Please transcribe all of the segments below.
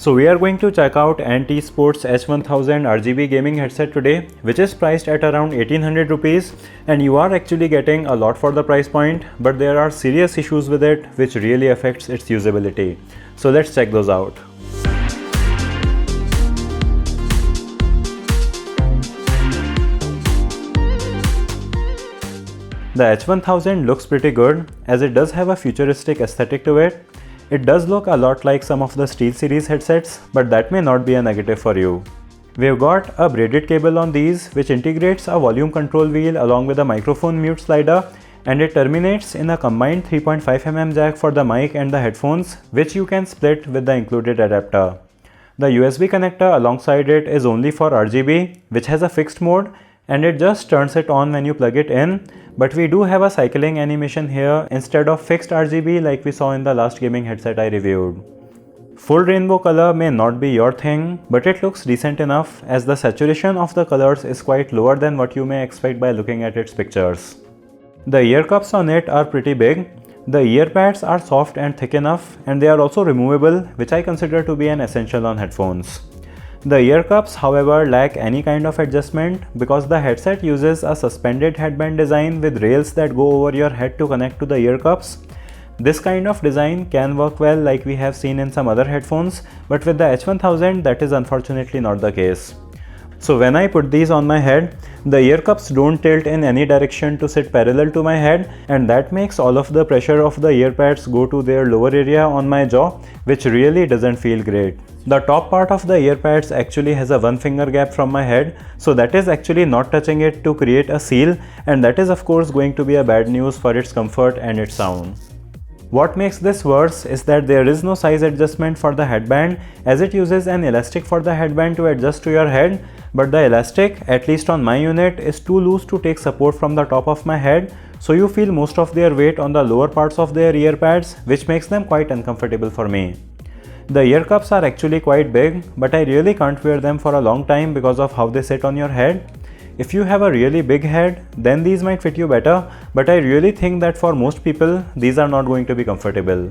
So we are going to check out NT Sports H1000 RGB gaming headset today, which is priced at around 1800 rupees, and you are actually getting a lot for the price point, but there are serious issues with it which really affects its usability. So let's check those out. The H1000 looks pretty good as it does have a futuristic aesthetic to it. It does look a lot like some of the SteelSeries headsets, but that may not be a negative for you. We've got a braided cable on these which integrates a volume control wheel along with a microphone mute slider, and it terminates in a combined 3.5mm jack for the mic and the headphones, which you can split with the included adapter. The USB connector alongside it is only for RGB, which has a fixed mode, and it just turns it on when you plug it in, but we do have a cycling animation here instead of fixed RGB like we saw in the last gaming headset I reviewed. Full rainbow color may not be your thing, but it looks decent enough as the saturation of the colors is quite lower than what you may expect by looking at its pictures. The ear cups on it are pretty big. The ear pads are soft and thick enough, and they are also removable, which I consider to be an essential on headphones. The ear cups, however, lack any kind of adjustment because the headset uses a suspended headband design with rails that go over your head to connect to the ear cups. This kind of design can work well like we have seen in some other headphones, but with the H1000 that is unfortunately not the case. So when I put these on my head, the ear cups don't tilt in any direction to sit parallel to my head, and that makes all of the pressure of the ear pads go to their lower area on my jaw, which really doesn't feel great. The top part of the ear pads actually has a one finger gap from my head, so that is actually not touching it to create a seal, and that is of course going to be a bad news for its comfort and its sound. What makes this worse is that there is no size adjustment for the headband, as it uses an elastic for the headband to adjust to your head, but the elastic, at least on my unit, is too loose to take support from the top of my head, so you feel most of their weight on the lower parts of their ear pads, which makes them quite uncomfortable for me. The ear cups are actually quite big, but I really can't wear them for a long time because of how they sit on your head. If you have a really big head, then these might fit you better, but I really think that for most people, these are not going to be comfortable.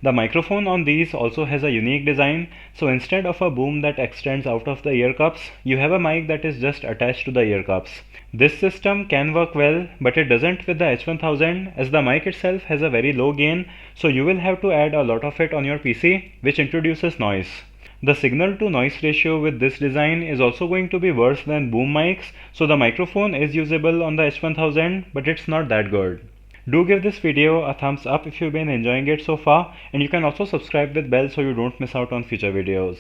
The microphone on these also has a unique design, so instead of a boom that extends out of the ear cups, you have a mic that is just attached to the ear cups. This system can work well, but it doesn't with the H1000 as the mic itself has a very low gain, so you will have to add a lot of it on your PC, which introduces noise. The signal to noise ratio with this design is also going to be worse than boom mics, so the microphone is usable on the H1000, but it's not that good. Do give this video a thumbs up if you've been enjoying it so far, and you can also subscribe with bell so you don't miss out on future videos.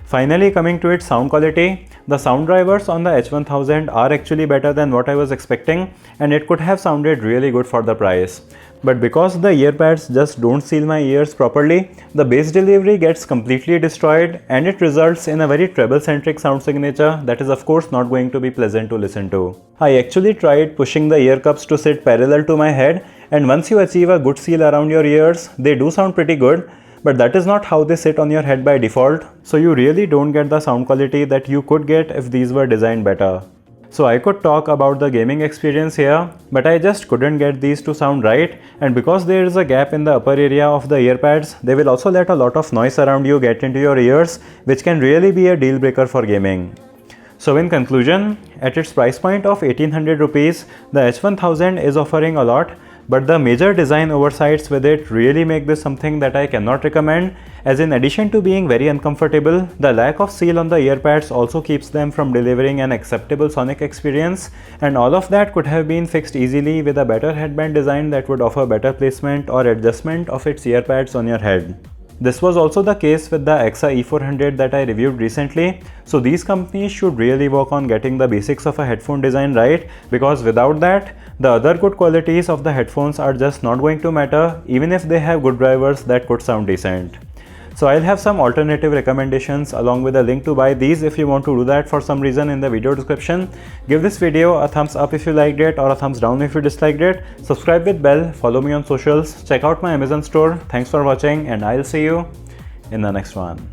Finally, coming to its sound quality, the sound drivers on the H1000 are actually better than what I was expecting, and it could have sounded really good for the price. But because the ear pads just don't seal my ears properly, the bass delivery gets completely destroyed, and it results in a very treble-centric sound signature that is of course not going to be pleasant to listen to. I actually tried pushing the ear cups to sit parallel to my head, and once you achieve a good seal around your ears, they do sound pretty good, but that is not how they sit on your head by default, so you really don't get the sound quality that you could get if these were designed better. So I could talk about the gaming experience here, but I just couldn't get these to sound right, and because there is a gap in the upper area of the ear pads, they will also let a lot of noise around you get into your ears, which can really be a deal breaker for gaming. So in conclusion, at its price point of 1800 rupees, the H1000 is offering a lot, but the major design oversights with it really make this something that I cannot recommend, as in addition to being very uncomfortable, the lack of seal on the ear pads also keeps them from delivering an acceptable sonic experience, and all of that could have been fixed easily with a better headband design that would offer better placement or adjustment of its ear pads on your head. This was also the case with the EXA E400 that I reviewed recently, so these companies should really work on getting the basics of a headphone design right, because without that, the other good qualities of the headphones are just not going to matter even if they have good drivers that could sound decent. So I'll have some alternative recommendations along with a link to buy these if you want to do that for some reason in the video description. Give this video a thumbs up if you liked it or a thumbs down if you disliked it. Subscribe with bell, follow me on socials, check out my Amazon store. Thanks for watching, and I'll see you in the next one.